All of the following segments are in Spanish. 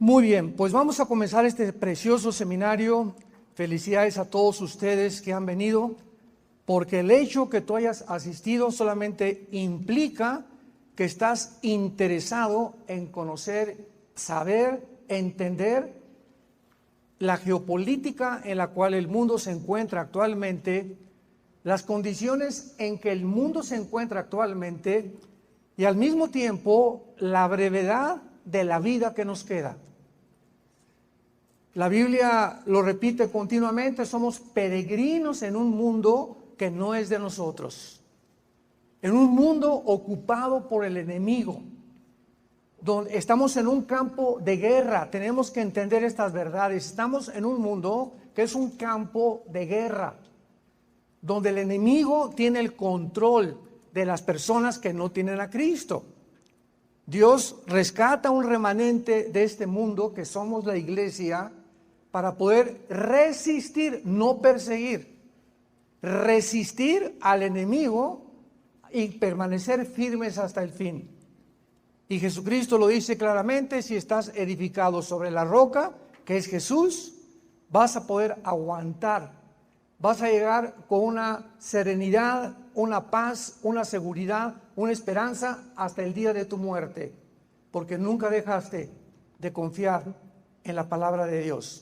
Muy bien, pues vamos a comenzar este precioso seminario. Felicidades a todos ustedes que han venido, porque el hecho que tú hayas asistido solamente implica que estás interesado en conocer, saber, entender la geopolítica en la cual el mundo se encuentra actualmente, las condiciones en que el mundo se encuentra actualmente y al mismo tiempo la brevedad de la vida que nos queda. La Biblia lo repite continuamente: somos peregrinos en un mundo que no es de nosotros, en un mundo ocupado por el enemigo, donde estamos en un campo de guerra. Tenemos que entender estas verdades. Estamos en un mundo que es un campo de guerra, donde el enemigo tiene el control de las personas que no tienen a Cristo. Dios rescata un remanente de este mundo, que somos la iglesia, para poder resistir, no perseguir, resistir al enemigo y permanecer firmes hasta el fin. Y Jesucristo lo dice claramente: si estás edificado sobre la roca, que es Jesús, vas a poder aguantar, vas a llegar con una serenidad, una paz, una seguridad, una esperanza hasta el día de tu muerte, porque nunca dejaste de confiar en la palabra de Dios.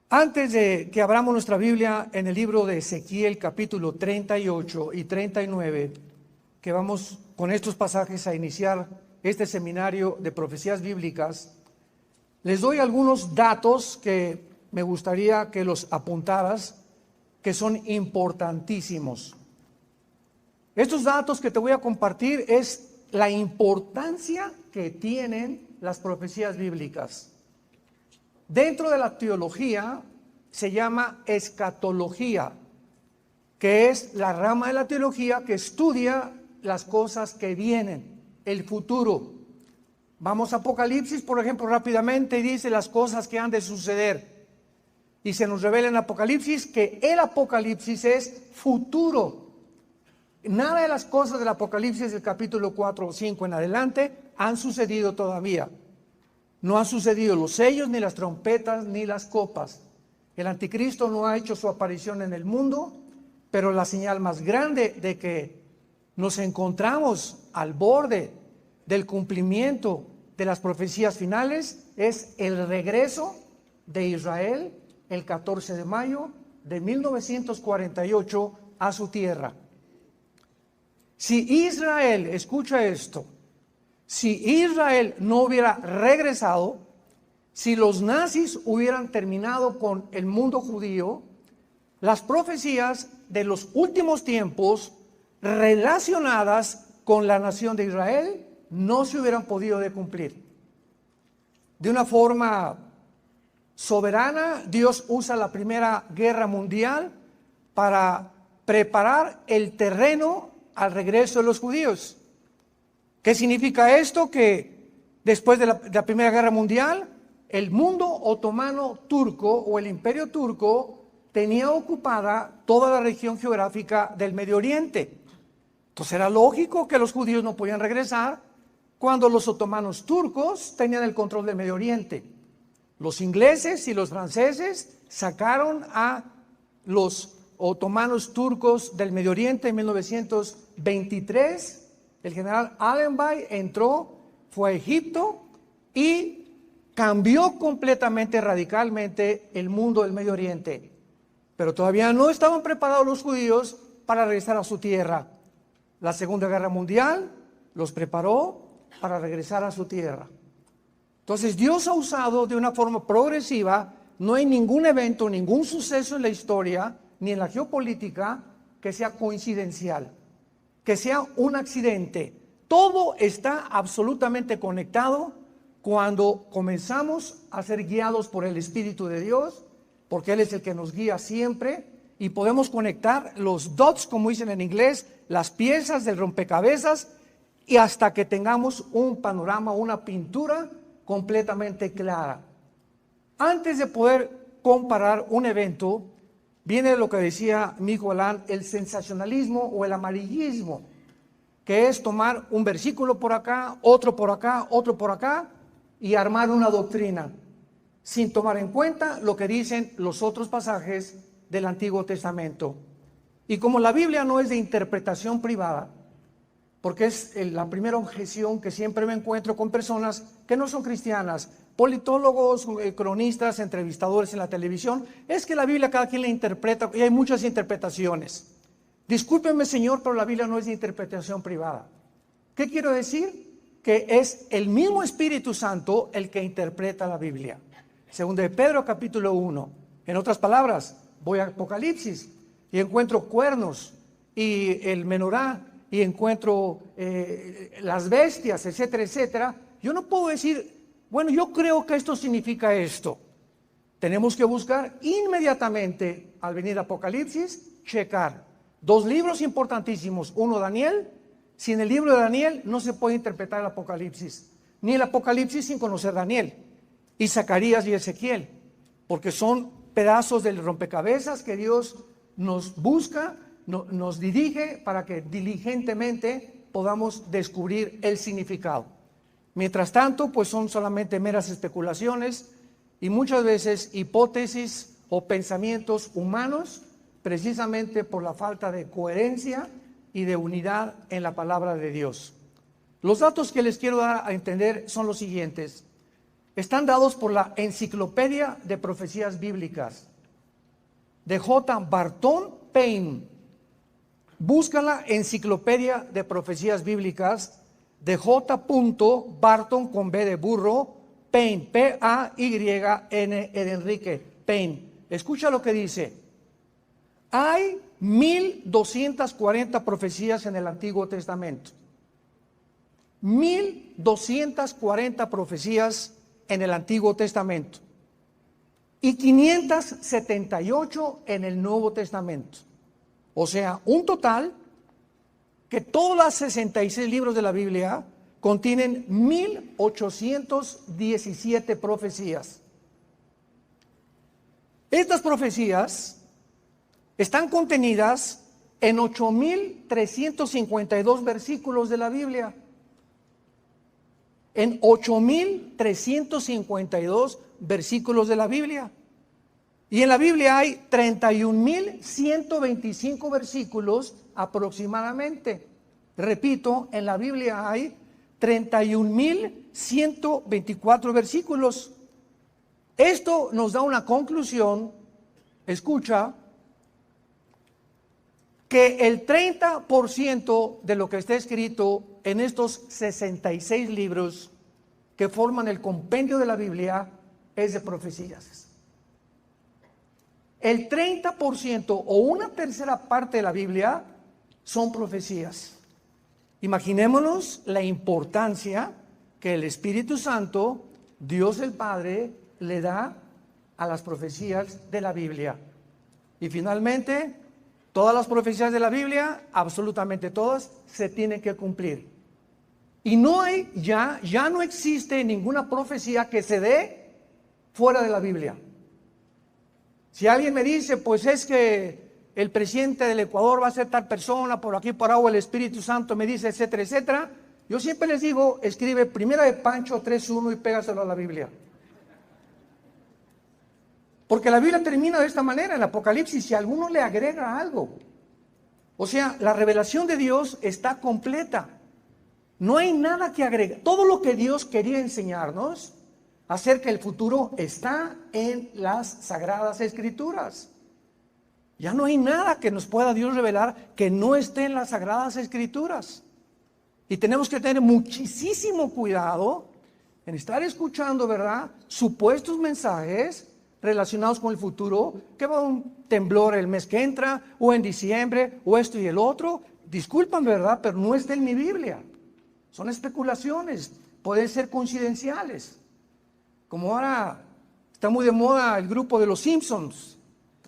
Antes de que abramos nuestra Biblia en el libro de Ezequiel, capítulo 38 y 39, que vamos con estos pasajes a iniciar este seminario de profecías bíblicas, les doy algunos datos que me gustaría que los apuntaras, que son importantísimos. Estos datos que te voy a compartir es la importancia que tienen las profecías bíblicas. Dentro de la teología se llama escatología, que es la rama de la teología que estudia las cosas que vienen, el futuro. Vamos a Apocalipsis, por ejemplo, rápidamente, y dice las cosas que han de suceder. Y se nos revela en Apocalipsis que el Apocalipsis es futuro. Nada de las cosas del Apocalipsis del capítulo 4 o 5 en adelante han sucedido todavía. No han sucedido los sellos, ni las trompetas, ni las copas. El anticristo no ha hecho su aparición en el mundo, pero la señal más grande de que nos encontramos al borde del cumplimiento de las profecías finales es el regreso de Israel el 14 de mayo de 1948 a su tierra. Si Israel, escucha esto, si Israel no hubiera regresado, si los nazis hubieran terminado con el mundo judío, las profecías de los últimos tiempos relacionadas con la nación de Israel no se hubieran podido de cumplir. De una forma soberana, Dios usa la Primera Guerra Mundial para preparar el terreno al regreso de los judíos. ¿Qué significa esto? Que después de la Primera Guerra Mundial, el mundo otomano turco o el imperio turco tenía ocupada toda la región geográfica del Medio Oriente. Entonces era lógico que los judíos no podían regresar cuando los otomanos turcos tenían el control del Medio Oriente. Los ingleses y los franceses sacaron a los otomanos turcos del Medio Oriente en 1923. El general Allenby entró, fue a Egipto y cambió completamente, radicalmente el mundo del Medio Oriente. Pero todavía no estaban preparados los judíos para regresar a su tierra. La Segunda Guerra Mundial los preparó para regresar a su tierra. Entonces Dios ha usado de una forma progresiva. No hay ningún evento, ningún suceso en la historia, ni en la geopolítica, que sea coincidencial, que sea un accidente. Todo está absolutamente conectado cuando comenzamos a ser guiados por el Espíritu de Dios, porque Él es el que nos guía siempre, y podemos conectar los dots, como dicen en inglés, las piezas del rompecabezas, y hasta que tengamos un panorama, una pintura completamente clara. Antes de poder comparar un evento, viene lo que decía mi hijo Alan, el sensacionalismo o el amarillismo, que es tomar un versículo por acá, otro por acá, otro por acá, y armar una doctrina sin tomar en cuenta lo que dicen los otros pasajes del Antiguo Testamento. Y como la Biblia no es de interpretación privada, porque es la primera objeción que siempre me encuentro con personas que no son cristianas, politólogos, cronistas, entrevistadores en la televisión, es que la Biblia cada quien la interpreta y hay muchas interpretaciones. Discúlpenme, Señor, pero la Biblia no es de interpretación privada. ¿Qué quiero decir? Que es el mismo Espíritu Santo el que interpreta la Biblia. Segundo de Pedro capítulo 1. En otras palabras, voy a Apocalipsis y encuentro cuernos y el menorá y encuentro las bestias, etcétera, etcétera. Yo no puedo decir, bueno, yo creo que esto significa esto. Tenemos que buscar inmediatamente, al venir Apocalipsis, checar. Dos libros importantísimos. Uno, Daniel. Sin el libro de Daniel no se puede interpretar el Apocalipsis. Ni el Apocalipsis sin conocer Daniel. Y Zacarías y Ezequiel. Porque son pedazos del rompecabezas que Dios nos busca, nos dirige para que diligentemente podamos descubrir el significado. Mientras tanto, pues son solamente meras especulaciones y muchas veces hipótesis o pensamientos humanos, precisamente por la falta de coherencia y de unidad en la palabra de Dios. Los datos que les quiero dar a entender son los siguientes. Están dados por la Enciclopedia de Profecías Bíblicas de J. Barton Payne. Busca la Enciclopedia de Profecías Bíblicas de J. Barton con B de burro, Payne, P-A-Y-N de Enrique, Payne. Escucha lo que dice. Hay 1240 profecías en el Antiguo Testamento. 1240 profecías en el Antiguo Testamento. Y 578 en el Nuevo Testamento. O sea, un total que todos los 66 libros de la Biblia contienen 1817 profecías. Estas profecías están contenidas en 8352 versículos de la Biblia. En 8352 versículos de la Biblia. Y en la Biblia hay 31.125 versículos aproximadamente. Repito, en la Biblia hay 31.124 versículos. Esto nos da una conclusión, escucha, que el 30% de lo que está escrito en estos 66 libros que forman el compendio de la Biblia es de profecías. El 30% o una tercera parte de la Biblia son profecías. Imaginémonos la importancia que el Espíritu Santo, Dios el Padre, le da a las profecías de la Biblia. Y finalmente, todas las profecías de la Biblia, absolutamente todas, se tienen que cumplir. Y no hay, ya no existe ninguna profecía que se dé fuera de la Biblia. Si alguien me dice, pues es que el presidente del Ecuador va a ser tal persona, por aquí por agua el Espíritu Santo me dice, etcétera, etcétera, yo siempre les digo, escribe Primera de Pancho 3:1 y pégaselo a la Biblia. Porque la Biblia termina de esta manera, en Apocalipsis, si alguno le agrega algo. O sea, la revelación de Dios está completa. No hay nada que agregar. Todo lo que Dios quería enseñarnos acerca del futuro está en las Sagradas Escrituras. Ya no hay nada que nos pueda Dios revelar que no esté en las Sagradas Escrituras. Y tenemos que tener muchísimo cuidado en estar escuchando, ¿verdad?, supuestos mensajes relacionados con el futuro, que va a un temblor el mes que entra, o en diciembre, o esto y el otro. Disculpan, ¿verdad?, pero no está en mi Biblia. Son especulaciones, pueden ser coincidenciales. Como ahora está muy de moda el grupo de los Simpsons,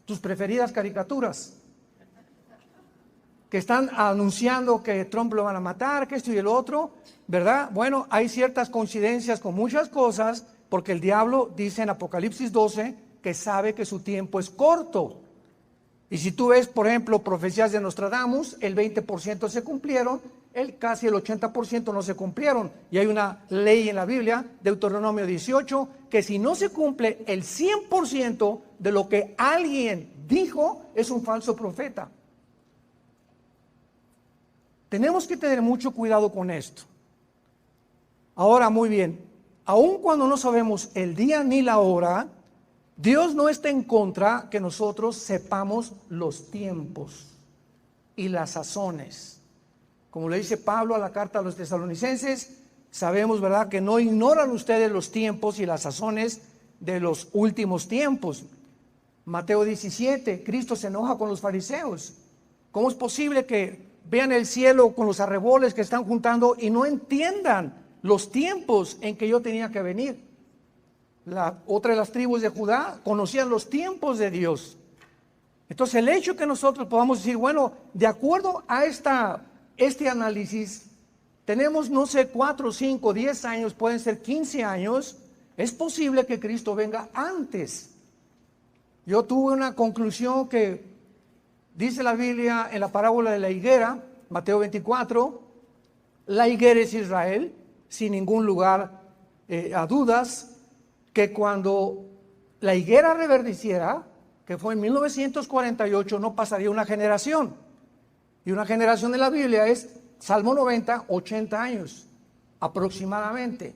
tus preferidas caricaturas, que están anunciando que Trump lo van a matar, que esto y el otro, ¿verdad? Bueno, hay ciertas coincidencias con muchas cosas, porque el diablo dice en Apocalipsis 12 que sabe que su tiempo es corto. Y si tú ves, por ejemplo, profecías de Nostradamus, el 20% se cumplieron casi el 80% no se cumplieron. Y hay una ley en la Biblia, Deuteronomio 18, que si no se cumple el 100% de lo que alguien dijo, es un falso profeta. Tenemos que tener mucho cuidado con esto. Ahora, muy bien, aun cuando no sabemos el día ni la hora, Dios no está en contra que nosotros sepamos los tiempos y las sazones. Como le dice Pablo a la carta a los tesalonicenses, sabemos, ¿verdad?, que no ignoran ustedes los tiempos y las sazones de los últimos tiempos. Mateo 17, Cristo se enoja con los fariseos. ¿Cómo es posible que vean el cielo con los arreboles que están juntando y no entiendan los tiempos en que yo tenía que venir? La otra de las tribus de Judá conocían los tiempos de Dios. Entonces el hecho que nosotros podamos decir, bueno, de acuerdo a este análisis, tenemos, no sé, 4, 5, 10 años, pueden ser 15 años, es posible que Cristo venga antes. Yo tuve una conclusión que dice la Biblia en la parábola de la higuera, Mateo 24, la higuera es Israel, sin ningún lugar a dudas, que cuando la higuera reverdeciera, que fue en 1948, no pasaría una generación. Y una generación de la Biblia es, Salmo 90, 80 años, aproximadamente.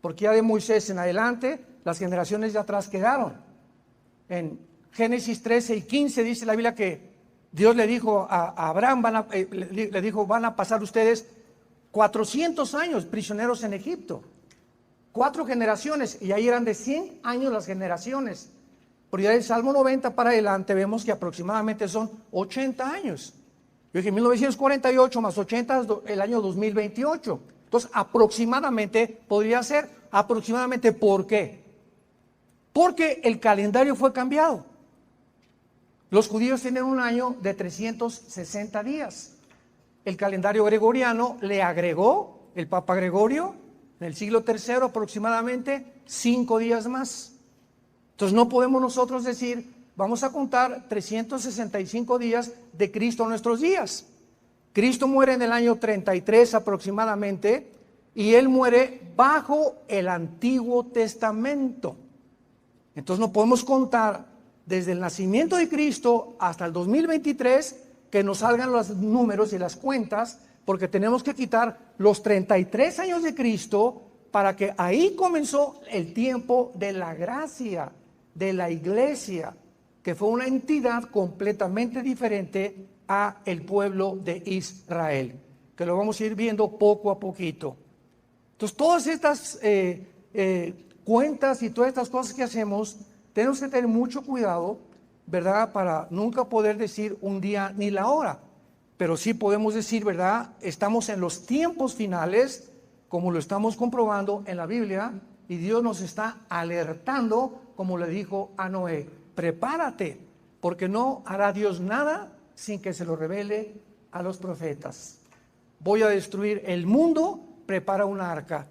Porque ya de Moisés en adelante, las generaciones de atrás quedaron. En Génesis 13 y 15 dice la Biblia que Dios le dijo a Abraham, le dijo, van a pasar ustedes 400 años prisioneros en Egipto. 4 generaciones, y ahí eran de 100 años las generaciones. Pero ya del Salmo 90 para adelante vemos que aproximadamente son 80 años. Yo dije 1948 más 80 es el año 2028. Entonces aproximadamente podría ser, aproximadamente, ¿por qué? Porque el calendario fue cambiado. Los judíos tienen un año de 360 días. El calendario gregoriano le agregó, el Papa Gregorio, en el siglo III aproximadamente, 5 días más. Entonces no podemos nosotros decir, vamos a contar 365 días de Cristo en nuestros días. Cristo muere en el año 33 aproximadamente, y Él muere bajo el Antiguo Testamento. Entonces no podemos contar desde el nacimiento de Cristo hasta el 2023 que nos salgan los números y las cuentas, porque tenemos que quitar los 33 años de Cristo para que ahí comenzó el tiempo de la gracia, de la iglesia, que fue una entidad completamente diferente a el pueblo de Israel, que lo vamos a ir viendo poco a poquito. Entonces todas estas cuentas y todas estas cosas que hacemos, tenemos que tener mucho cuidado, ¿verdad?, para nunca poder decir un día ni la hora. Pero sí podemos decir, ¿verdad?, estamos en los tiempos finales, como lo estamos comprobando en la Biblia, y Dios nos está alertando, como le dijo a Noé, prepárate, porque no hará Dios nada sin que se lo revele a los profetas. Voy a destruir el mundo, prepara una arca.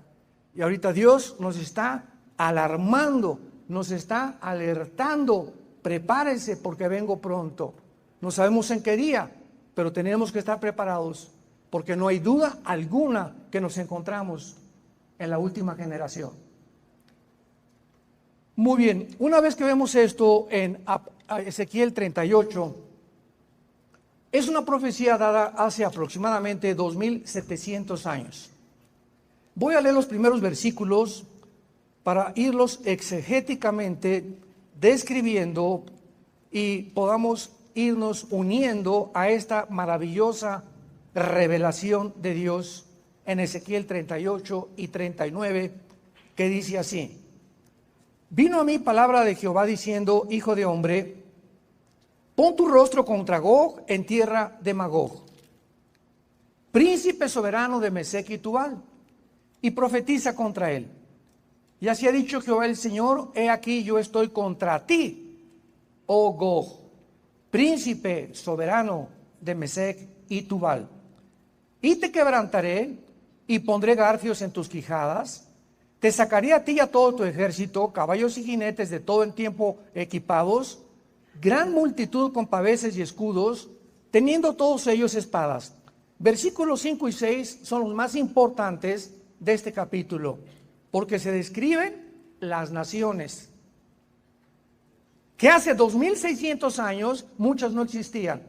Y ahorita Dios nos está alarmando, nos está alertando, prepárense porque vengo pronto. No sabemos en qué día, pero tenemos que estar preparados, porque no hay duda alguna que nos encontramos en la última generación. Muy bien, una vez que vemos esto en Ezequiel 38, es una profecía dada hace aproximadamente 2700 años. Voy a leer los primeros versículos para irlos exegéticamente describiendo y podamos irnos uniendo a esta maravillosa revelación de Dios en Ezequiel 38 y 39, que dice así: vino a mí palabra de Jehová diciendo, hijo de hombre, pon tu rostro contra Gog en tierra de Magog, príncipe soberano de Mesec y Tubal, y profetiza contra él. Y así ha dicho Jehová el Señor, he aquí yo estoy contra ti, oh Gog, príncipe soberano de Mesec y Tubal, y te quebrantaré y pondré garfios en tus quijadas, te sacaré a ti y a todo tu ejército, caballos y jinetes de todo el tiempo equipados, gran multitud con paveses y escudos, teniendo todos ellos espadas. Versículos 5 y 6 son los más importantes de este capítulo, porque se describen las naciones, que hace 2600 años muchas no existían,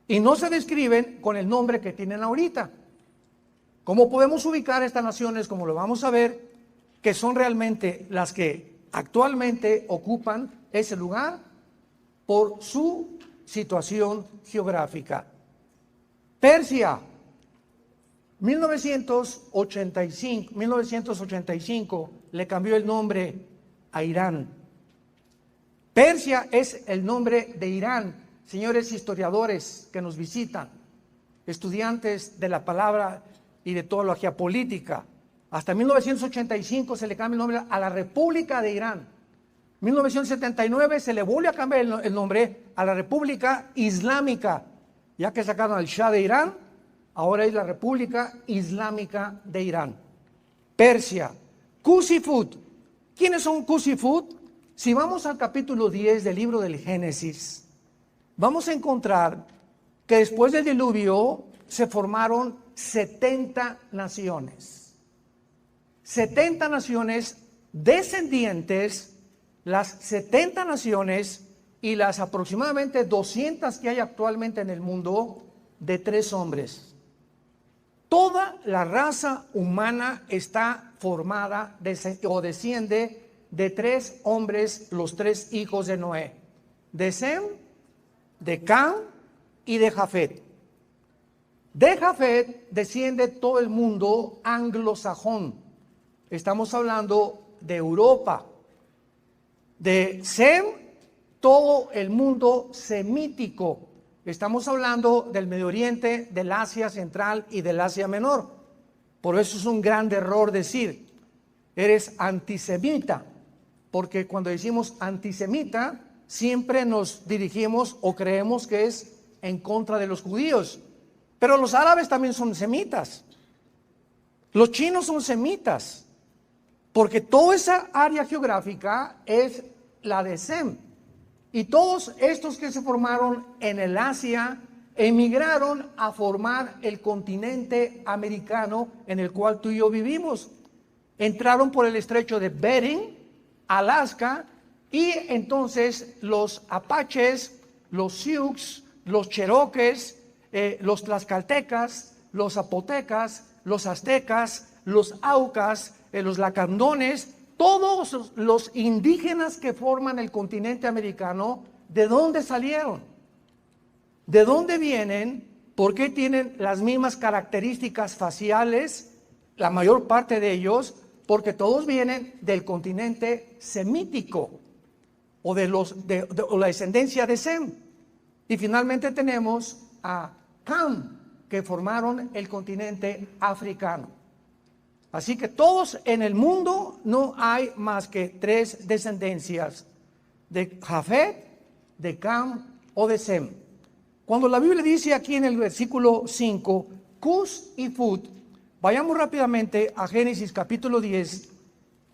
y no se describen con el nombre que tienen ahorita. ¿Cómo podemos ubicar estas naciones, como lo vamos a ver, que son realmente las que actualmente ocupan ese lugar por su situación geográfica? Persia, 1985 le cambió el nombre a Irán. Persia es el nombre de Irán. Señores historiadores que nos visitan, estudiantes de la palabra y de teología política, hasta 1985 se le cambia el nombre a la República de Irán. 1979 se le vuelve a cambiar el nombre a la República Islámica, ya que sacaron al Shah de Irán, ahora es la República Islámica de Irán. Persia, Cusifut. ¿Quiénes son Cusifut? Si vamos al capítulo 10 del libro del Génesis, vamos a encontrar que después del diluvio se formaron 70 naciones. 70 naciones descendientes, las 70 naciones y las aproximadamente 200 que hay actualmente en el mundo, de 3 hombres. Toda la raza humana está formada o desciende de 3 hombres, los 3 hijos de Noé, de Sem, de Cam y de Jafet. De Jafet desciende todo el mundo anglosajón. Estamos hablando de Europa. De Sem, todo el mundo semítico. Estamos hablando del Medio Oriente, del Asia Central y del Asia Menor. Por eso es un gran error decir, eres antisemita, porque cuando decimos antisemita, siempre nos dirigimos o creemos que es en contra de los judíos. Pero los árabes también son semitas. Los chinos son semitas, porque toda esa área geográfica es la de Sem. Y todos estos que se formaron en el Asia emigraron a formar el continente americano en el cual tú y yo vivimos. Entraron por el estrecho de Bering, Alaska, y entonces los apaches, los sioux, los cherokees, los tlaxcaltecas, los zapotecas, los aztecas, los aucas, los lacandones, todos los indígenas que forman el continente americano, ¿de dónde salieron? ¿De dónde vienen? ¿Por qué tienen las mismas características faciales? La mayor parte de ellos, porque todos vienen del continente semítico o de la descendencia de Sem. Y finalmente tenemos a Cam, que formaron el continente africano. Así que todos en el mundo no hay más que 3 descendencias, de Jafet, de Cam o de Sem. Cuando la Biblia dice aquí en el versículo 5, Cus y Fut, vayamos rápidamente a Génesis capítulo 10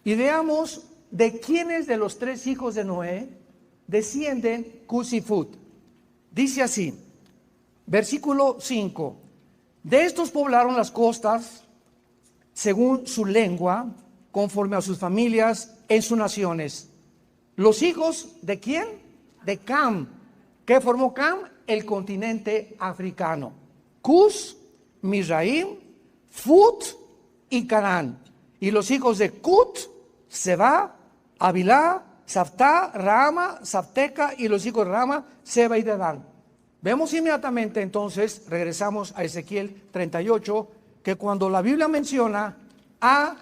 y veamos de quiénes de los 3 hijos de Noé descienden Cus y Fut. Dice así, versículo 5, de estos poblaron las costas según su lengua, conforme a sus familias, en sus naciones. Los hijos ¿de quién? De Cam. ¿Qué formó Cam? El continente africano. Cus, Mizraim, Fut y Canaán. Y los hijos de Cut, Seba, Avilá, Saftá, Rama, Safteca, y los hijos de Rama, Seba y Dedán. Vemos inmediatamente entonces, regresamos a Ezequiel 38, que cuando la Biblia menciona a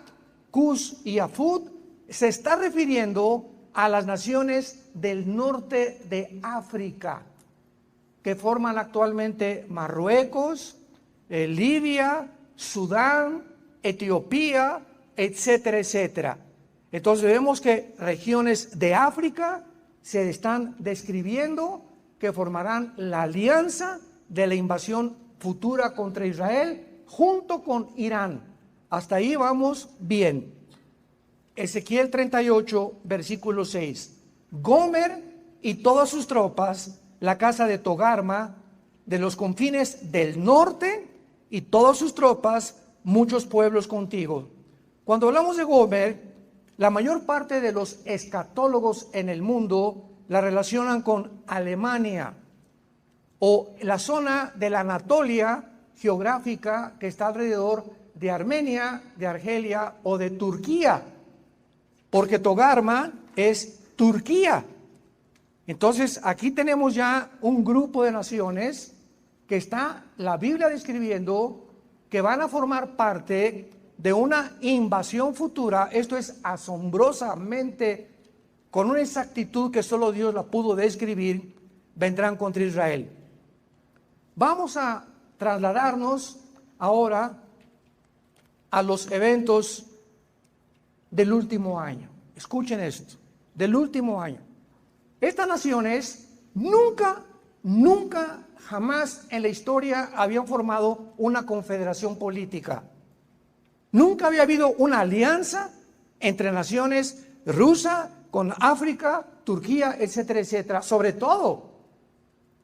Cus y a Fut, se está refiriendo a las naciones del norte de África, que forman actualmente Marruecos, Libia, Sudán, Etiopía, etcétera, etcétera. Entonces vemos que regiones de África se están describiendo que formarán la alianza de la invasión futura contra Israel junto con Irán. Hasta ahí vamos bien. Ezequiel 38, versículo 6. Gomer y todas sus tropas, la casa de Togarma, de los confines del norte y todas sus tropas, muchos pueblos contigo. Cuando hablamos de Gomer, la mayor parte de los escatólogos en el mundo la relacionan con Alemania o la zona de la Anatolia geográfica que está alrededor de Armenia, de Argelia o de Turquía, porque Togarma es Turquía. Entonces aquí tenemos ya un grupo de naciones que está la Biblia describiendo que van a formar parte de una invasión futura. Esto es asombrosamente, con una exactitud que solo Dios la pudo describir, vendrán contra Israel. Vamos a trasladarnos ahora a los eventos del último año. Escuchen esto, del último año. Estas naciones nunca, jamás en la historia habían formado una confederación política. Nunca había habido una alianza entre naciones rusa con África, Turquía, etcétera, etcétera. Sobre todo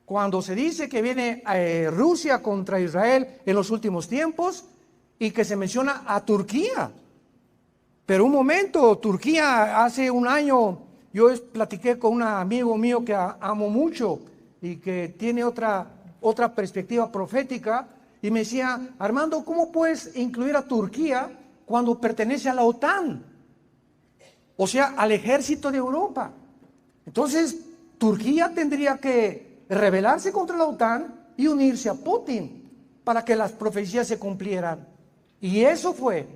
cuando se dice que viene Rusia contra Israel en los últimos tiempos y que se menciona a Turquía. Pero un momento, Turquía hace un año, yo platiqué con un amigo mío que amo mucho y que tiene otra perspectiva profética, y me decía: Armando, ¿cómo puedes incluir a Turquía cuando pertenece a la OTAN? O sea, al ejército de Europa. Entonces, Turquía tendría que rebelarse contra la OTAN y unirse a Putin para que las profecías se cumplieran. Y eso fue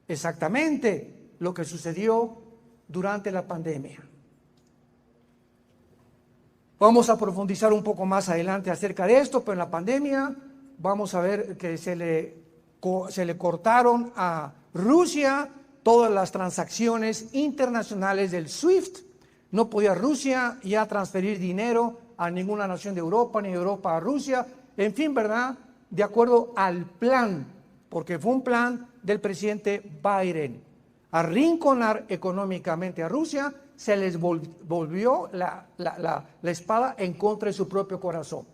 exactamente lo que sucedió durante la pandemia. Vamos a profundizar un poco más adelante acerca de esto, pero en la pandemia vamos a ver que se le cortaron a Rusia todas las transacciones internacionales del SWIFT. No podía Rusia ya transferir dinero a ninguna nación de Europa, ni Europa a Rusia. En fin, ¿verdad? De acuerdo al plan, porque fue un plan del presidente Biden, arrinconar económicamente a Rusia. Se les volvió la espada en contra de su propio corazón,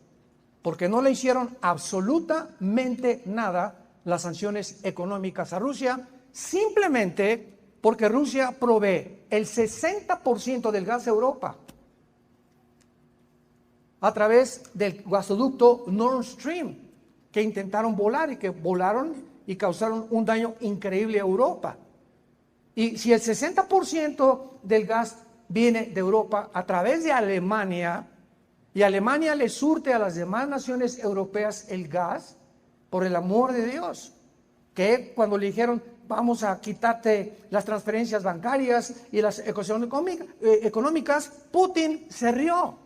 porque no le hicieron absolutamente nada las sanciones económicas a Rusia, simplemente porque Rusia provee el 60% del gas a Europa a través del gasoducto Nord Stream, que intentaron volar y que volaron y causaron un daño increíble a Europa. Y si el 60% del gas viene de Europa a través de Alemania, y Alemania le surte a las demás naciones europeas el gas, por el amor de Dios, que cuando le dijeron: vamos a quitarte las transferencias bancarias y las económicas, Putin se rió.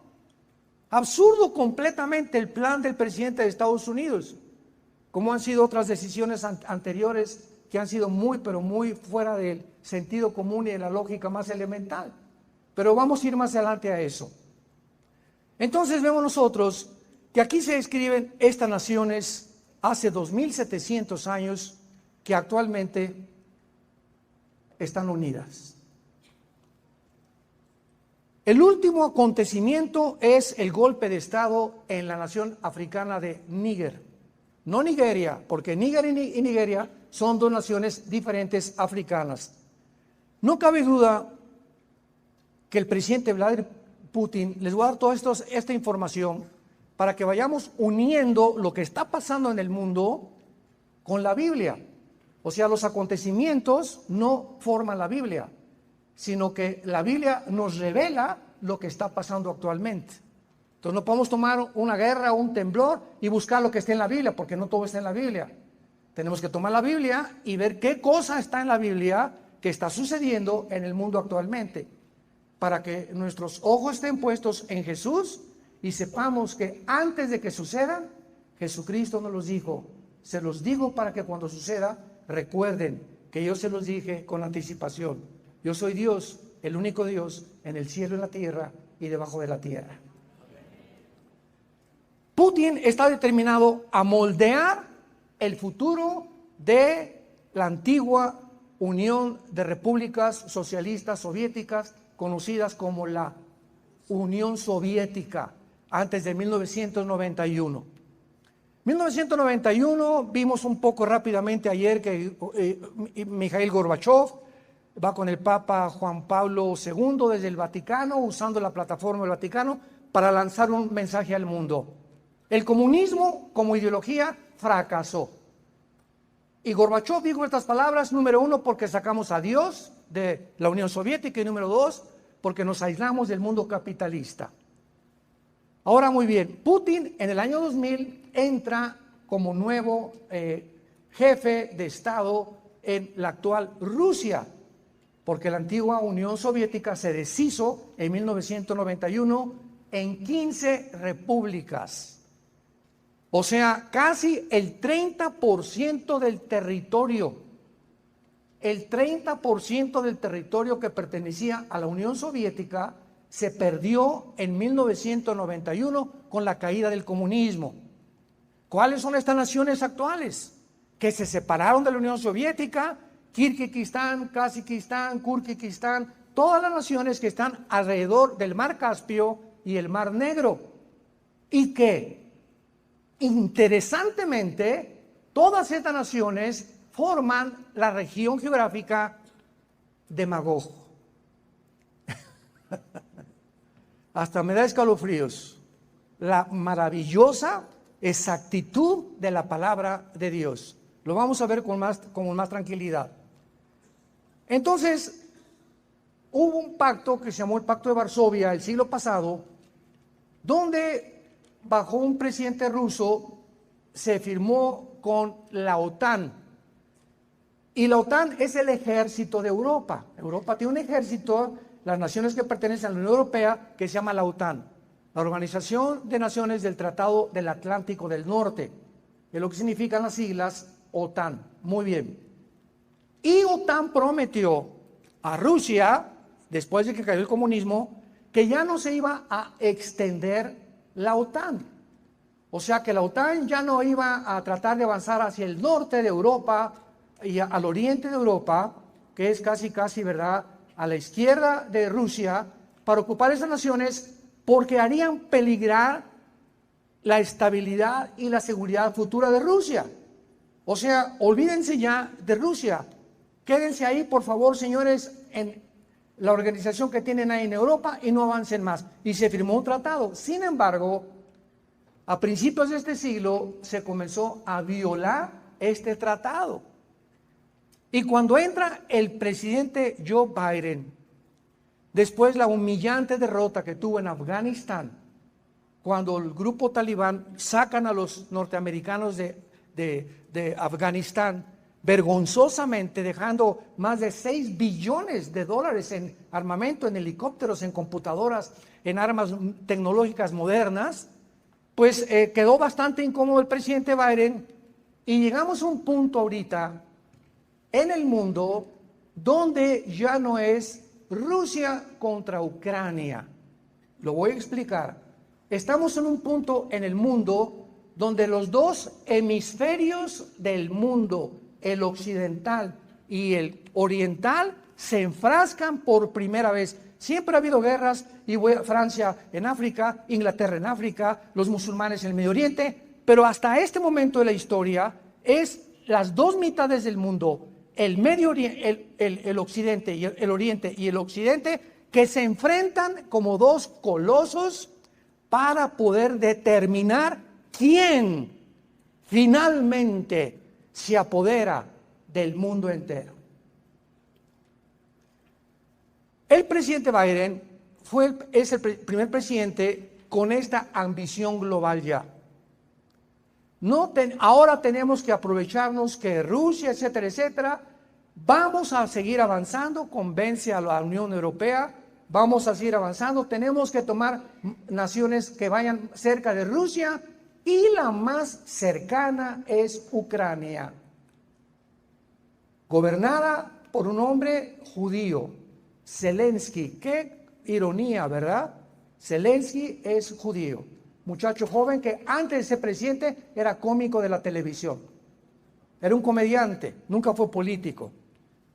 Absurdo completamente el plan del presidente de Estados Unidos, como han sido otras decisiones anteriores que han sido muy, pero muy fuera del sentido común y de la lógica más elemental. Pero vamos a ir más adelante a eso. Entonces vemos nosotros que aquí se describen estas naciones hace 2700 años que actualmente están unidas. El último acontecimiento es el golpe de Estado en la nación africana de Níger. No Nigeria, porque Níger y Nigeria son dos naciones diferentes africanas. No cabe duda que el presidente Vladimir Putin, les voy a dar toda esta información para que vayamos uniendo lo que está pasando en el mundo con la Biblia. O sea, los acontecimientos no forman la Biblia, sino que la Biblia nos revela lo que está pasando actualmente. Entonces no podemos tomar una guerra o un temblor y buscar lo que esté en la Biblia, porque no todo está en la Biblia. Tenemos que tomar la Biblia y ver qué cosa está en la Biblia que está sucediendo en el mundo actualmente, para que nuestros ojos estén puestos en Jesús y sepamos que antes de que sucedan, Jesucristo nos los dijo: se los digo para que cuando suceda recuerden que yo se los dije con anticipación. Yo soy Dios, el único Dios en el cielo, en la tierra y debajo de la tierra. Putin está determinado a moldear el futuro de la antigua Unión de Repúblicas Socialistas Soviéticas, conocidas como la Unión Soviética. antes de 1991. 1991 vimos un poco rápidamente ayer que Mikhail Gorbachev va con el Papa Juan Pablo II desde el Vaticano, usando la plataforma del Vaticano para lanzar un mensaje al mundo. El comunismo como ideología fracasó. Y Gorbachev dijo estas palabras, número 1, porque sacamos a Dios de la Unión Soviética, y número 2, porque nos aislamos del mundo capitalista. Ahora muy bien, Putin en el año 2000 entra como nuevo jefe de Estado en la actual Rusia, porque la antigua Unión Soviética se deshizo en 1991 en 15 repúblicas. O sea, casi el 30% del territorio. El 30% del territorio que pertenecía a la Unión Soviética se perdió en 1991 con la caída del comunismo. ¿Cuáles son estas naciones actuales? Que se separaron de la Unión Soviética: Kirguistán, Kazajistán, Kirguistán, todas las naciones que están alrededor del Mar Caspio y el Mar Negro. Y que, interesantemente, todas estas naciones forman la región geográfica de Magog. Hasta me da escalofríos la maravillosa exactitud de la palabra de Dios. Lo vamos a ver con más tranquilidad. Entonces, hubo un pacto que se llamó el Pacto de Varsovia el siglo pasado, donde bajo un presidente ruso se firmó con la OTAN. Y la OTAN es el ejército de Europa. Europa tiene un ejército, las naciones que pertenecen a la Unión Europea, que se llama la OTAN, la Organización de Naciones del Tratado del Atlántico del Norte, que es lo que significan las siglas OTAN. Muy bien. Y OTAN prometió a Rusia, después de que cayó el comunismo, que ya no se iba a extender la OTAN. O sea que la OTAN ya no iba a tratar de avanzar hacia el norte de Europa y al oriente de Europa, que es casi, ¿verdad?, a la izquierda de Rusia, para ocupar esas naciones, porque harían peligrar la estabilidad y la seguridad futura de Rusia. O sea, olvídense ya de Rusia. Quédense ahí, por favor, señores, en la organización que tienen ahí en Europa, y no avancen más. Y se firmó un tratado. Sin embargo, a principios de este siglo se comenzó a violar este tratado. Y cuando entra el presidente Joe Biden, después la humillante derrota que tuvo en Afganistán, cuando el grupo talibán sacan a los norteamericanos de Afganistán, vergonzosamente dejando más de $6 billones en armamento, en helicópteros, en computadoras, en armas tecnológicas modernas, pues quedó bastante incómodo el presidente Biden, y llegamos a un punto ahorita en el mundo donde ya no es Rusia contra Ucrania. Lo voy a explicar. Estamos en un punto en el mundo donde los dos hemisferios del mundo, el occidental y el oriental, se enfrascan por primera vez. Siempre ha habido guerras, y Francia en África, Inglaterra en África, los musulmanes en el Medio Oriente, pero hasta este momento de la historia es las dos mitades del mundo, el Medio Oriente, el Occidente y el Oriente y el Occidente, que se enfrentan como dos colosos para poder determinar quién finalmente se apodera del mundo entero. El presidente Biden es el primer presidente con esta ambición global ya. Ahora tenemos que aprovecharnos que Rusia, etcétera, etcétera, vamos a seguir avanzando, convence a la Unión Europea, vamos a seguir avanzando, tenemos que tomar naciones que vayan cerca de Rusia, y la más cercana es Ucrania, gobernada por un hombre judío, Zelensky. Qué ironía, ¿verdad? Zelensky es judío, muchacho joven que antes de ser presidente era cómico de la televisión, era un comediante, nunca fue político.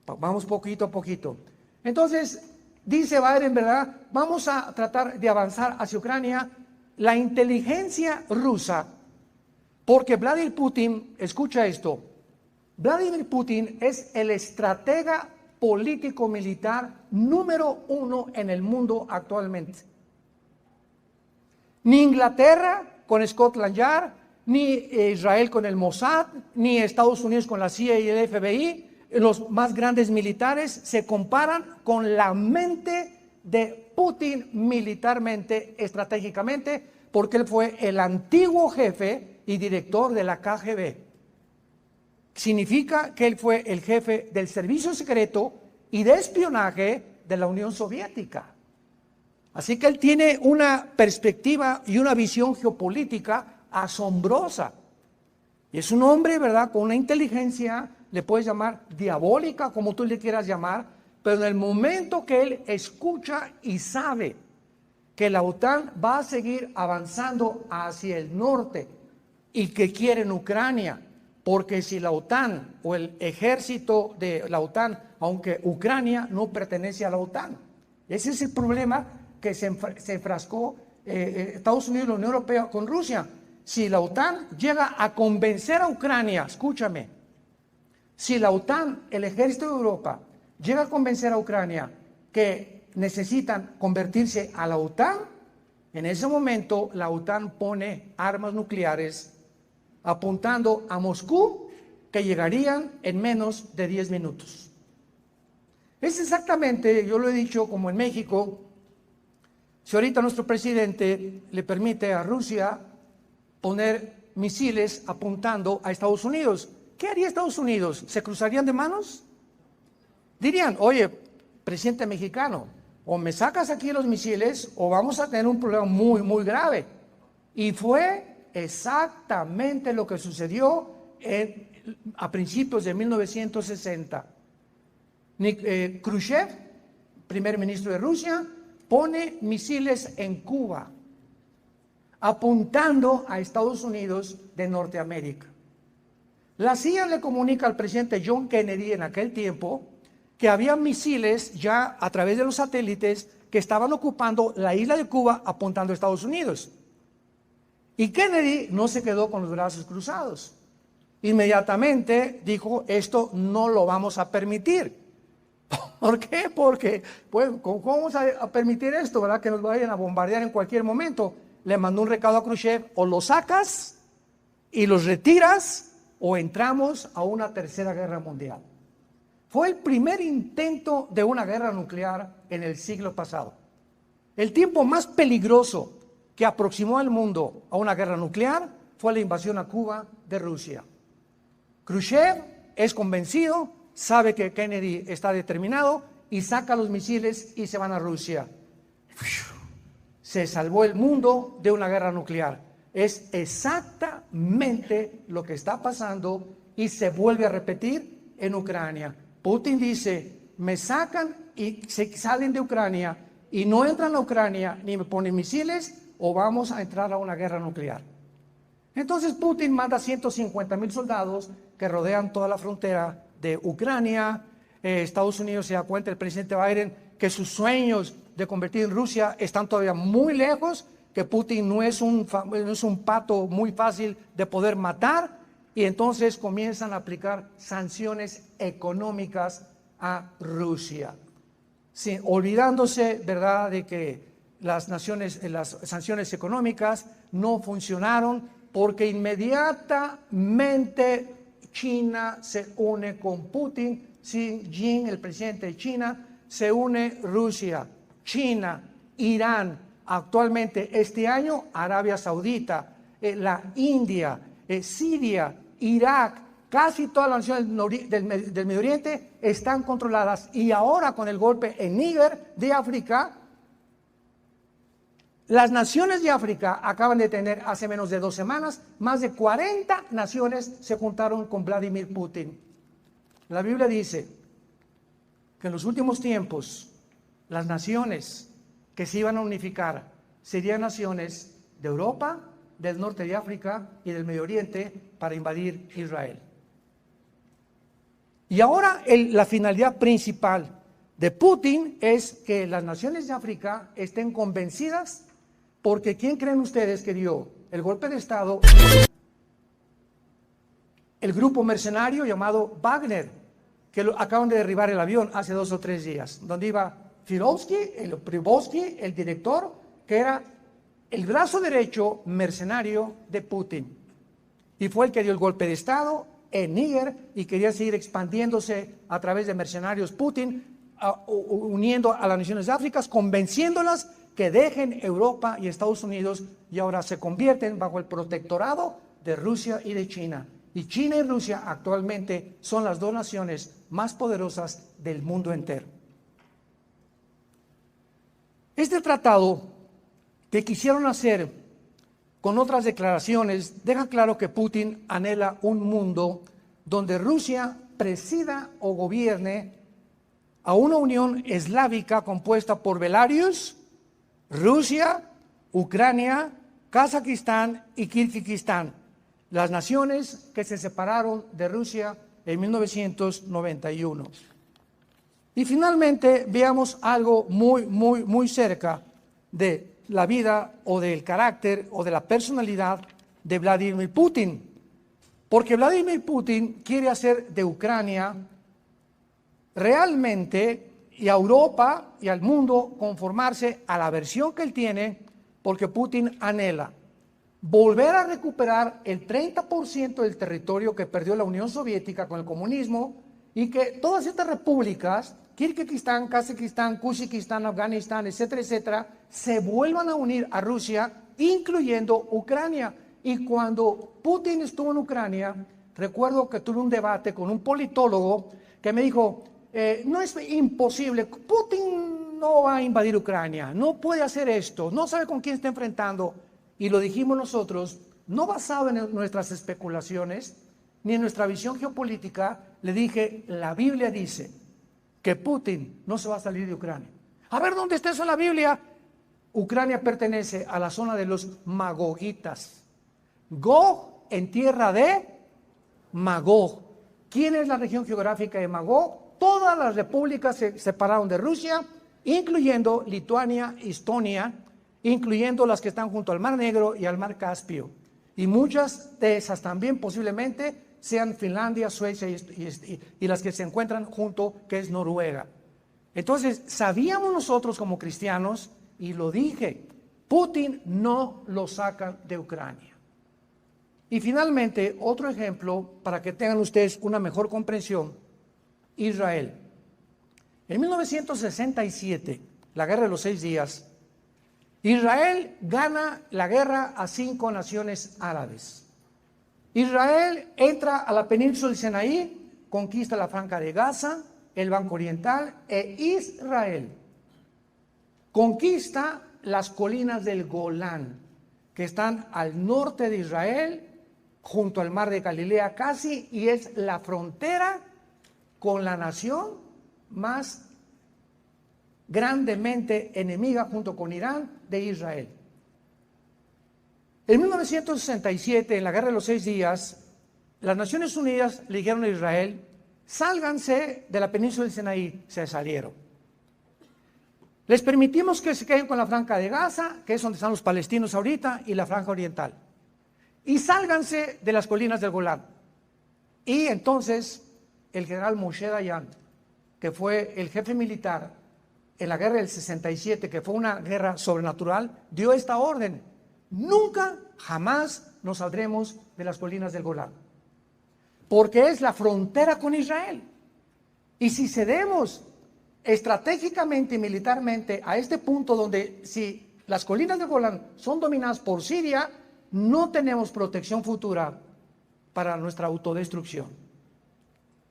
Vamos poquito a poquito. Entonces, dice Biden, ¿verdad?, vamos a tratar de avanzar hacia Ucrania, la inteligencia rusa, porque Vladimir Putin, escucha esto, Vladimir Putin es el estratega político-militar número 1 en el mundo actualmente. Ni Inglaterra con Scotland Yard, ni Israel con el Mossad, ni Estados Unidos con la CIA y el FBI, los más grandes militares se comparan con la mente de Putin militarmente, estratégicamente, porque él fue el antiguo jefe y director de la KGB. Significa que él fue el jefe del servicio secreto y de espionaje de la Unión Soviética. Así que él tiene una perspectiva y una visión geopolítica asombrosa. Y es un hombre, ¿verdad?, con una inteligencia, le puedes llamar diabólica, como tú le quieras llamar, pero en el momento que él escucha y sabe que la OTAN va a seguir avanzando hacia el norte y que quiere en Ucrania, porque si la OTAN o el ejército de la OTAN, aunque Ucrania no pertenece a la OTAN, ese es el problema que se enfrascó Estados Unidos y la Unión Europea con Rusia. Si la OTAN llega a convencer a Ucrania, escúchame, si la OTAN, el ejército de Europa, llega a convencer a Ucrania que necesitan convertirse a la OTAN, en ese momento la OTAN pone armas nucleares apuntando a Moscú, que llegarían en menos de 10 minutos. Es exactamente, yo lo he dicho, como en México, si ahorita nuestro presidente le permite a Rusia poner misiles apuntando a Estados Unidos, ¿qué haría Estados Unidos? ¿Se cruzarían de manos? Dirían, oye, presidente mexicano, o me sacas aquí los misiles o vamos a tener un problema muy, muy grave. Y fue exactamente lo que sucedió a principios de 1960. Khrushchev, primer ministro de Rusia, pone misiles en Cuba, apuntando a Estados Unidos de Norteamérica. La CIA le comunica al presidente John Kennedy en aquel tiempo que había misiles ya a través de los satélites que estaban ocupando la isla de Cuba apuntando a Estados Unidos. Y Kennedy no se quedó con los brazos cruzados. Inmediatamente dijo, esto no lo vamos a permitir. ¿Por qué? Porque, pues, ¿cómo vamos a permitir esto, verdad? Que nos vayan a bombardear en cualquier momento. Le mandó un recado a Khrushchev, o los sacas y los retiras, o entramos a una tercera guerra mundial. Fue el primer intento de una guerra nuclear en el siglo pasado. El tiempo más peligroso que aproximó al mundo a una guerra nuclear fue la invasión a Cuba de Rusia. Khrushchev es convencido, sabe que Kennedy está determinado y saca los misiles y se van a Rusia. Se salvó el mundo de una guerra nuclear. Es exactamente lo que está pasando y se vuelve a repetir en Ucrania. Putin dice, me sacan y se salen de Ucrania y no entran a Ucrania ni me ponen misiles o vamos a entrar a una guerra nuclear. Entonces Putin manda 150,000 soldados que rodean toda la frontera de Ucrania. Estados Unidos se da cuenta, el presidente Biden, que sus sueños de convertir en Rusia están todavía muy lejos, que Putin no es un pato muy fácil de poder matar, y entonces comienzan a aplicar sanciones económicas a Rusia, sí, olvidándose, ¿verdad?, de que las sanciones económicas no funcionaron, porque inmediatamente China se une con Putin. Xi Jinping, el presidente de China, se une Rusia, China, Irán, actualmente este año Arabia Saudita, la India, Siria, Irak, casi todas las naciones del Medio Oriente están controladas, y ahora con el golpe en Níger de África, las naciones de África acaban de tener hace menos de 2 semanas, más de 40 naciones se juntaron con Vladimir Putin. La Biblia dice que en los últimos tiempos las naciones que se iban a unificar serían naciones de Europa, del norte de África y del Medio Oriente para invadir Israel. Y ahora la finalidad principal de Putin es que las naciones de África estén convencidas Porque ¿quién creen ustedes que dio el golpe de Estado? El grupo mercenario llamado Wagner, que acaban de derribar el avión hace 2 o 3 días, donde iba Prigozhin, el director, que era el brazo derecho mercenario de Putin. Y fue el que dio el golpe de Estado en Níger y quería seguir expandiéndose a través de mercenarios Putin, uniendo a las naciones de África, convenciéndolas que dejen Europa y Estados Unidos y ahora se convierten bajo el protectorado de Rusia y de China. Y China y Rusia actualmente son las 2 naciones más poderosas del mundo entero. Este tratado que quisieron hacer con otras declaraciones deja claro que Putin anhela un mundo donde Rusia presida o gobierne a una unión eslávica compuesta por Belarus, Rusia, Ucrania, Kazajistán y Kirguistán, las naciones que se separaron de Rusia en 1991. Y finalmente veamos algo muy cerca de la vida o del carácter o de la personalidad de Vladimir Putin. Porque Vladimir Putin quiere hacer de Ucrania realmente, y a Europa y al mundo, conformarse a la versión que él tiene, porque Putin anhela volver a recuperar el 30% del territorio que perdió la Unión Soviética con el comunismo, y que todas estas repúblicas, Kirguistán, Kazajistán, Kuzbekistán, Afganistán, etcétera, etcétera, se vuelvan a unir a Rusia, incluyendo Ucrania. Y cuando Putin estuvo en Ucrania, recuerdo que tuve un debate con un politólogo que me dijo, no es imposible, Putin no va a invadir Ucrania, no puede hacer esto, no sabe con quién está enfrentando. Y lo dijimos nosotros, no basado en nuestras especulaciones, ni en nuestra visión geopolítica. Le dije, la Biblia dice que Putin no se va a salir de Ucrania. A ver, ¿dónde está eso en la Biblia? Ucrania pertenece a la zona de los magogitas. Gog en tierra de Magog. ¿Quién es la región geográfica de Magog? Todas las repúblicas se separaron de Rusia, incluyendo Lituania, Estonia, incluyendo las que están junto al Mar Negro y al Mar Caspio. Y muchas de esas también posiblemente sean Finlandia, Suecia y las que se encuentran junto, que es Noruega. Entonces, sabíamos nosotros como cristianos, y lo dije, Putin no lo saca de Ucrania. Y finalmente, otro ejemplo, para que tengan ustedes una mejor comprensión, Israel. En 1967, la Guerra de los 6 días, Israel gana la guerra a 5 naciones árabes. Israel entra a la península del Sinaí, conquista la Franja de Gaza, el Banco Oriental, e Israel conquista las colinas del Golán, que están al norte de Israel, junto al mar de Galilea casi, y es la frontera con la nación más grandemente enemiga, junto con Irán, de Israel. En 1967, en la Guerra de los 6 días, las Naciones Unidas le dijeron a Israel, sálganse de la península del Sinaí. Se salieron. Les permitimos que se queden con la Franja de Gaza, que es donde están los palestinos ahorita, y la Franja Oriental. Y sálganse de las colinas del Golán. Y entonces el general Moshe Dayan, que fue el jefe militar en la guerra del 67, que fue una guerra sobrenatural, dio esta orden: nunca, jamás nos saldremos de las colinas del Golán, porque es la frontera con Israel. Y si cedemos estratégicamente y militarmente a este punto, donde si las colinas del Golán son dominadas por Siria, no tenemos protección futura para nuestra autodestrucción.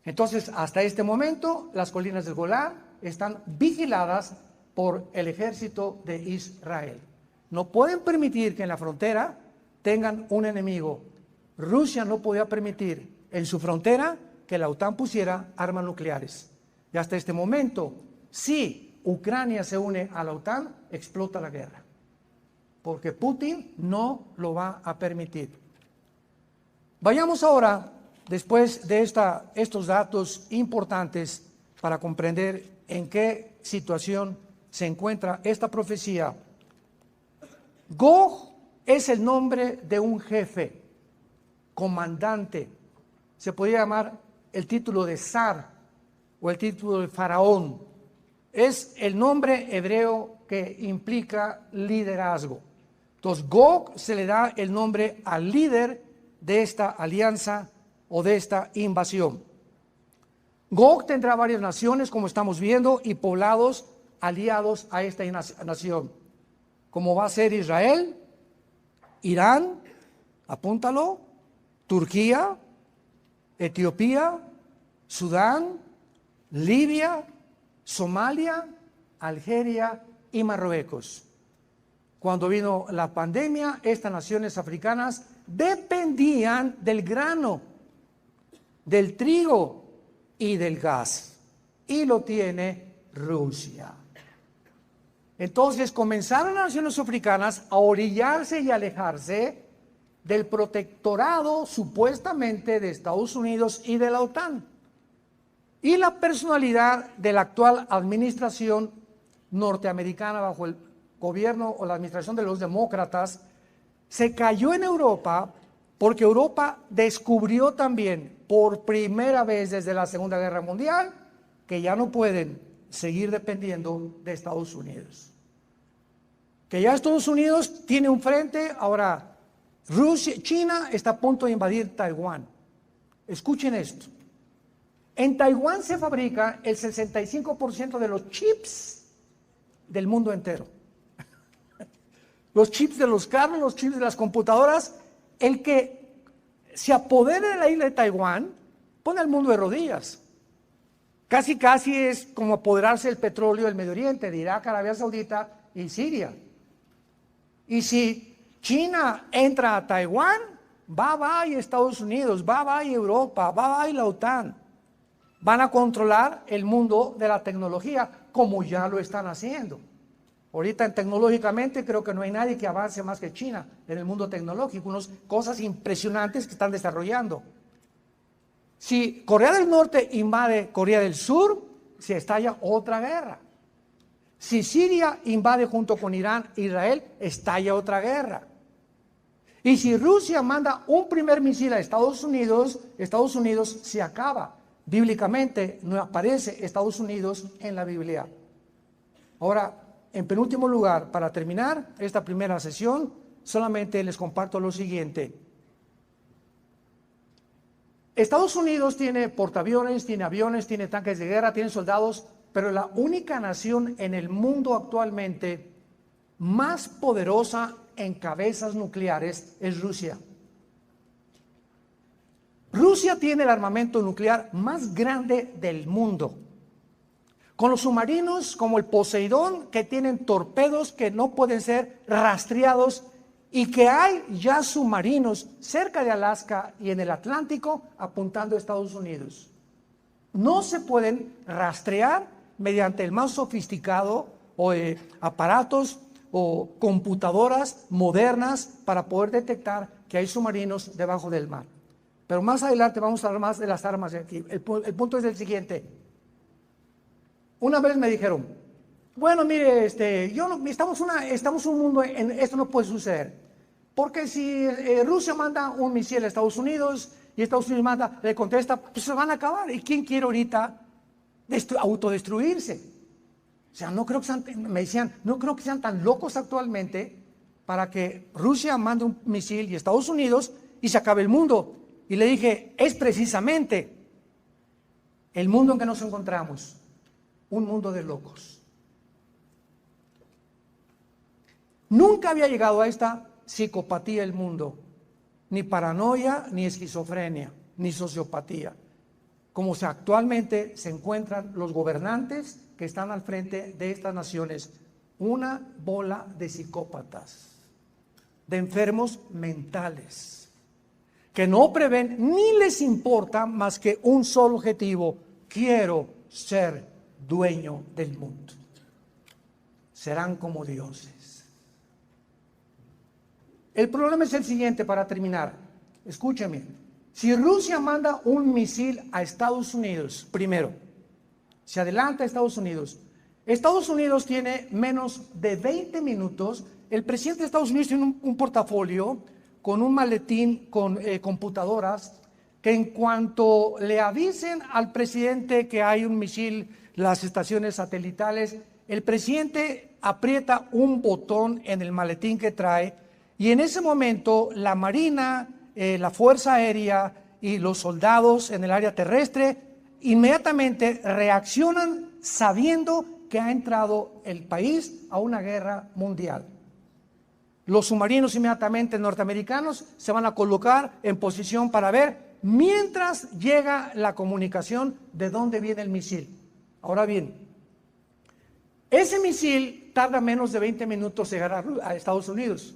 Entonces, hasta este momento, las colinas del Golán están vigiladas por el ejército de Israel. No pueden permitir que en la frontera tengan un enemigo. Rusia no podía permitir en su frontera que la OTAN pusiera armas nucleares. Y hasta este momento, si Ucrania se une a la OTAN, explota la guerra, porque Putin no lo va a permitir. Vayamos ahora, después de estos datos importantes, para comprender en qué situación se encuentra esta profecía Gog es el nombre de un jefe, comandante. Se podría llamar el título de zar o el título de faraón. Es el nombre hebreo que implica liderazgo. Entonces, Gog se le da el nombre al líder de esta alianza o de esta invasión. Gog tendrá varias naciones, como estamos viendo, y poblados aliados a esta nación, como va a ser Israel, Irán, apúntalo, Turquía, Etiopía, Sudán, Libia, Somalia, Algeria y Marruecos. Cuando vino la pandemia, estas naciones africanas dependían del grano, del trigo y del gas. Y lo tiene Rusia. Entonces comenzaron las naciones africanas a orillarse y alejarse del protectorado supuestamente de Estados Unidos y de la OTAN. Y la personalidad de la actual administración norteamericana bajo el gobierno o la administración de los demócratas se cayó en Europa porque Europa descubrió también por primera vez desde la Segunda Guerra Mundial que ya no pueden seguir dependiendo de Estados Unidos. Que ya Estados Unidos tiene un frente, ahora China está a punto de invadir Taiwán. Escuchen esto. En Taiwán se fabrica el 65% de los chips del mundo entero. Los chips de los carros, los chips de las computadoras. El que se apodere de la isla de Taiwán pone al mundo de rodillas. Casi es como apoderarse del petróleo del Medio Oriente, de Irak, Arabia Saudita y Siria. Y si China entra a Taiwán, va Estados Unidos, va Europa, va la OTAN. Van a controlar el mundo de la tecnología, como ya lo están haciendo. Ahorita tecnológicamente creo que no hay nadie que avance más que China en el mundo tecnológico, unas cosas impresionantes que están desarrollando. Si Corea del Norte invade Corea del Sur, se estalla otra guerra. Si Siria invade junto con Irán, Israel, estalla otra guerra. Y si Rusia manda un primer misil a Estados Unidos se acaba. Bíblicamente no aparece Estados Unidos en la Biblia. Ahora, en penúltimo lugar, para terminar esta primera sesión, solamente les comparto lo siguiente. Estados Unidos tiene portaaviones, tiene aviones, tiene tanques de guerra, tiene soldados, pero la única nación en el mundo actualmente más poderosa en cabezas nucleares es Rusia. Rusia tiene el armamento nuclear más grande del mundo, con los submarinos como el Poseidón, que tienen torpedos que no pueden ser rastreados, y que hay ya submarinos cerca de Alaska y en el Atlántico apuntando a Estados Unidos. No se pueden rastrear mediante el más sofisticado o aparatos o computadoras modernas para poder detectar que hay submarinos debajo del mar. Pero más adelante vamos a hablar más de las armas de aquí. El punto es el siguiente. Una vez me dijeron, bueno, mire, estamos en un mundo, esto no puede suceder. Porque si Rusia manda un misil a Estados Unidos y Estados Unidos le contesta, pues se van a acabar. ¿Y quién quiere ahorita autodestruirse? O sea, no creo que sean tan locos actualmente para que Rusia mande un misil y Estados Unidos y se acabe el mundo. Y le dije, es precisamente el mundo en que nos encontramos, un mundo de locos. Nunca había llegado a esta psicopatía el mundo, ni paranoia, ni esquizofrenia, ni sociopatía, como actualmente se encuentran los gobernantes que están al frente de estas naciones, una bola de psicópatas, de enfermos mentales, que no prevén ni les importa más que un solo objetivo: quiero ser dueño del mundo. Serán como dioses. El problema es el siguiente, para terminar. Escúchame. Si Rusia manda un misil a Estados Unidos, primero, se adelanta a Estados Unidos tiene menos de 20 minutos el presidente de Estados Unidos tiene un portafolio con un maletín con computadoras que en cuanto le avisen al presidente que hay un misil, las estaciones satelitales, el presidente aprieta un botón en el maletín que trae y en ese momento la Marina, la Fuerza Aérea y los soldados en el área terrestre inmediatamente reaccionan sabiendo que ha entrado el país a una guerra mundial. Los submarinos inmediatamente norteamericanos se van a colocar en posición para ver mientras llega la comunicación de dónde viene el misil. Ahora bien, ese misil tarda menos de 20 minutos en llegar a Estados Unidos.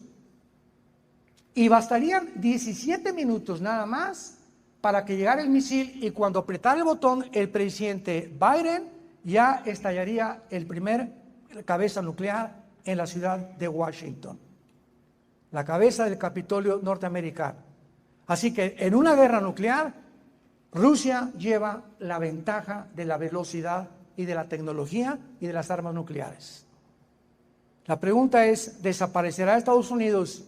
Y bastarían 17 minutos nada más para que llegara el misil y cuando apretara el botón el presidente Biden ya estallaría el primer cabeza nuclear en la ciudad de Washington, la cabeza del Capitolio norteamericano. Así que en una guerra nuclear, Rusia lleva la ventaja de la velocidad y de la tecnología y de las armas nucleares. La pregunta es, ¿desaparecerá Estados Unidos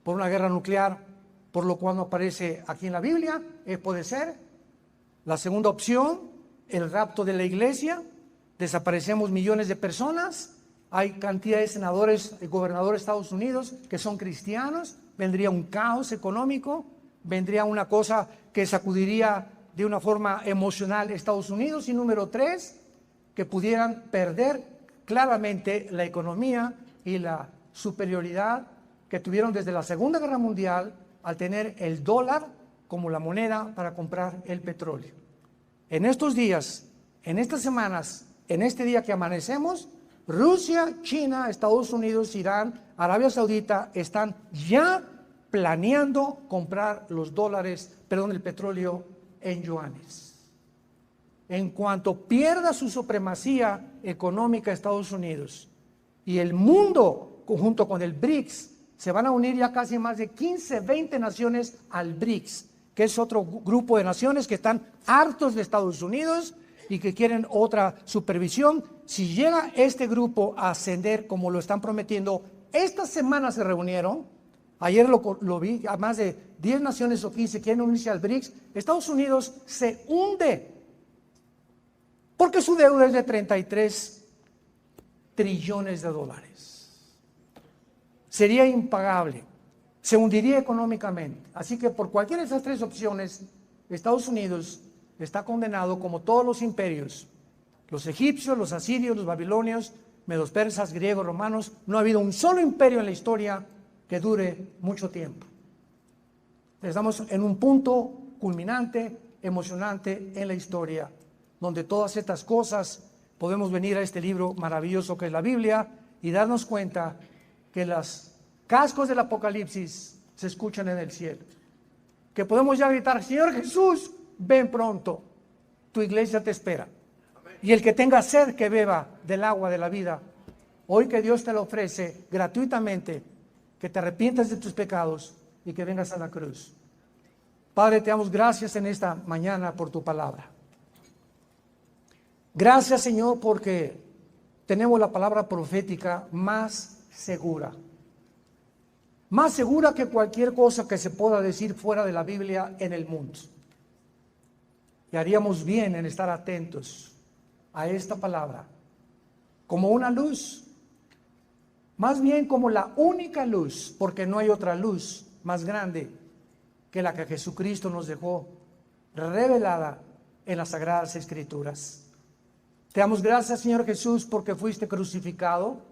por una guerra nuclear, por lo cual no aparece aquí en la Biblia? Puede ser. La segunda opción, el rapto de la iglesia, desaparecemos millones de personas, hay cantidad de senadores y gobernadores de Estados Unidos que son cristianos, vendría un caos económico, vendría una cosa que sacudiría de una forma emocional Estados Unidos. Y número 3, que pudieran perder claramente la economía y la superioridad que tuvieron desde la Segunda Guerra Mundial al tener el dólar como la moneda para comprar el petróleo. En estos días, en estas semanas, en este día que amanecemos, Rusia, China, Estados Unidos, Irán, Arabia Saudita están ya planeando comprar el petróleo en yuanes. En cuanto pierda su supremacía económica Estados Unidos y el mundo junto con el BRICS, se van a unir ya casi más de 15, 20 naciones al BRICS, que es otro grupo de naciones que están hartos de Estados Unidos y que quieren otra supervisión. Si llega este grupo a ascender como lo están prometiendo, esta semana se reunieron, ayer lo vi, a más de 10 naciones o 15 quieren unirse al BRICS. Estados Unidos se hunde porque su deuda es de 33 trillones de dólares. Sería impagable, se hundiría económicamente. Así que por cualquiera de esas tres opciones, Estados Unidos está condenado como todos los imperios, los egipcios, los asirios, los babilonios, medos persas, griegos, romanos. No ha habido un solo imperio en la historia que dure mucho tiempo. Estamos en un punto culminante, emocionante en la historia, donde todas estas cosas podemos venir a este libro maravilloso que es la Biblia y darnos cuenta que los cascos del Apocalipsis se escuchan en el cielo, que podemos ya gritar: Señor Jesús, ven pronto, tu iglesia te espera. Y el que tenga sed, que beba del agua de la vida. Hoy que Dios te lo ofrece gratuitamente, que te arrepientas de tus pecados y que vengas a la cruz. Padre, te damos gracias en esta mañana por tu palabra. Gracias, Señor, porque tenemos la palabra profética más segura que cualquier cosa que se pueda decir fuera de la Biblia en el mundo. Y haríamos bien en estar atentos a esta palabra como una luz, más bien como la única luz, porque no hay otra luz más grande que la que Jesucristo nos dejó revelada en las Sagradas Escrituras. Te damos gracias, Señor Jesús, porque fuiste crucificado,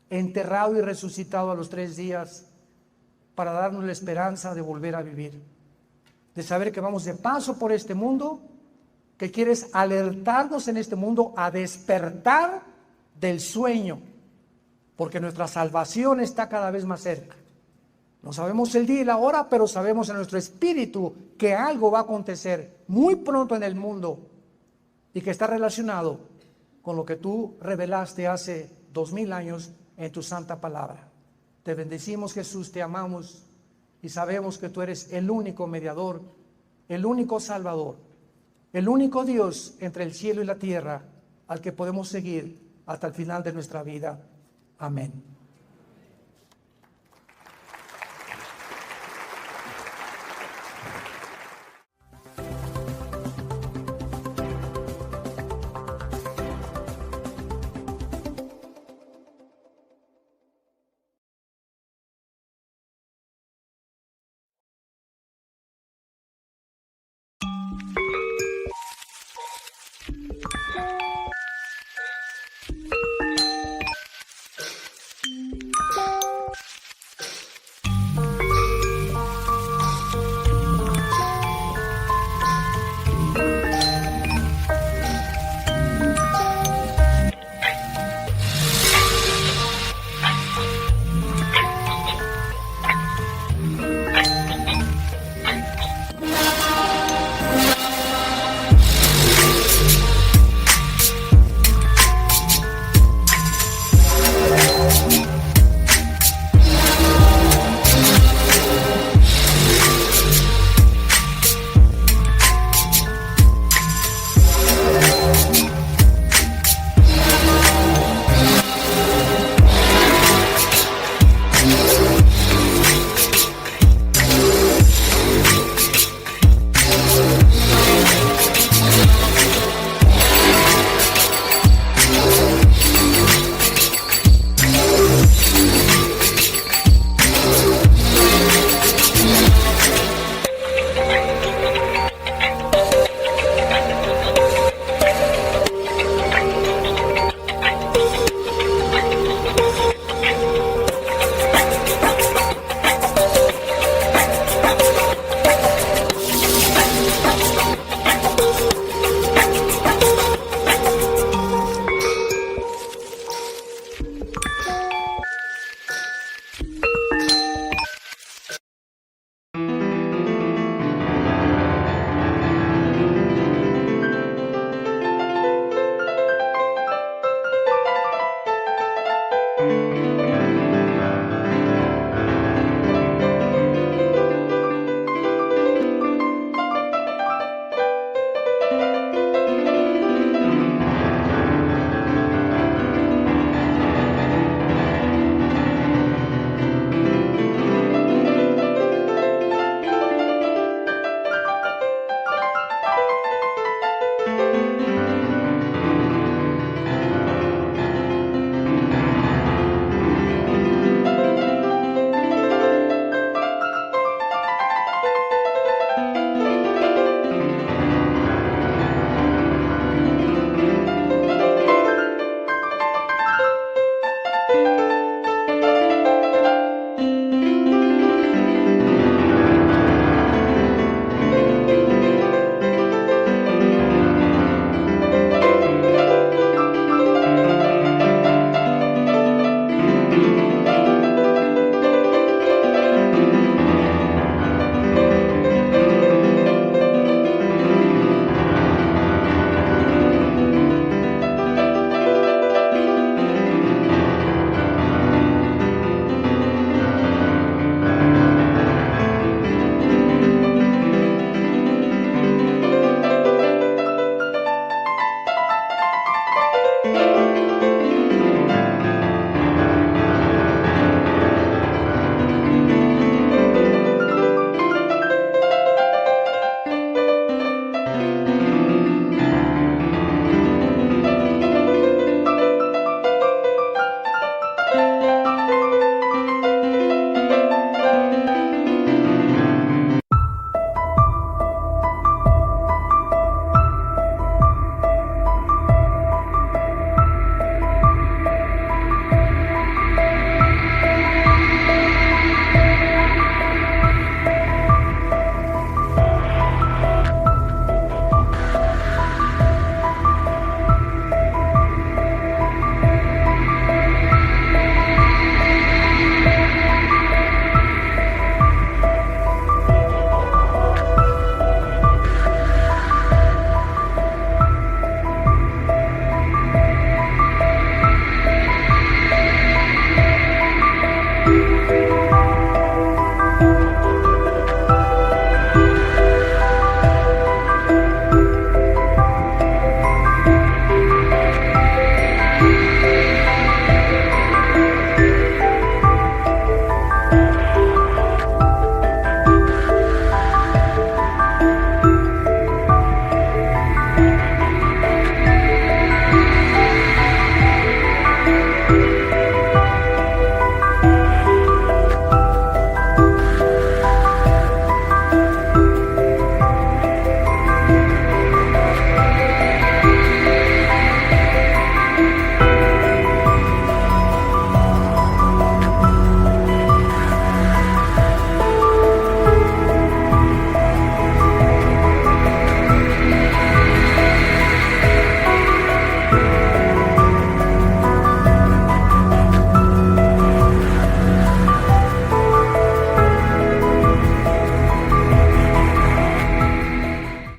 enterrado y resucitado a los 3 días para darnos la esperanza de volver a vivir, de saber que vamos de paso por este mundo, que quieres alertarnos en este mundo a despertar del sueño, porque nuestra salvación está cada vez más cerca. No sabemos el día y la hora, pero sabemos en nuestro espíritu que algo va a acontecer muy pronto en el mundo y que está relacionado con lo que tú revelaste hace 2000 años en tu santa palabra. Te bendecimos, Jesús, te amamos y sabemos que tú eres el único mediador, el único salvador, el único Dios entre el cielo y la tierra al que podemos seguir hasta el final de nuestra vida. Amén.